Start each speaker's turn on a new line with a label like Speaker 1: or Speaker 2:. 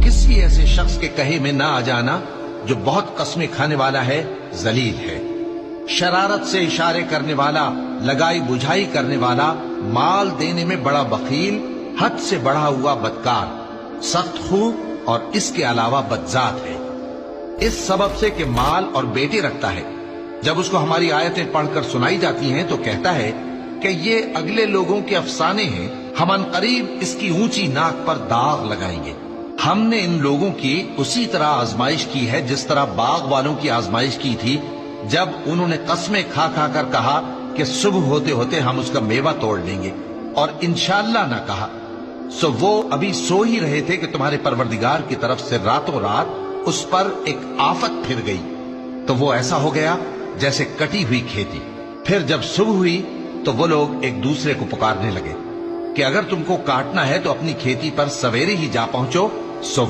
Speaker 1: किसी ऐसे शख्स के कहे में ना आ जाना जो बहुत कस्में खाने वाला है, जलील है। शरारत से इशारे करने वाला, लगाई बुझाई करने वाला, माल देने में बड़ा बखील, हद से बढ़ा हुआ बदकार, सख्त खू और इसके अलावा बदजात है। इस सबब से कि माल और बेटे रखता है, जब उसको हमारी आयतें पढ़कर सुनाई जाती हैं तो कहता है कि ये अगले लोगों के अफसाने हैं, हम अनकरीब इसकी ऊंची नाक पर दाग लगाएंगे। हमने इन लोगों की उसी तरह आजमाइश की है जिस तरह बाग वालों की आजमाइश की थी, जब उन्होंने कस्में खा खा कर कहा कि सुबह होते होते हम उसका मेवा तोड़ लेंगे और इंशाअल्लाह ना कहा। सो वो अभी सो ही रहे थे कि तुम्हारे परवरदिगार की तरफ से रातों रात उस पर एक आफत फिर गई, तो वो ऐसा हो गया जैसे कटी हुई खेती। फिर जब सुबह हुई तो वो लोग एक दूसरे को पुकारने लगे कि अगर तुमको काटना है तो अपनी खेती पर सवेरे ही जा पहुंचो। सो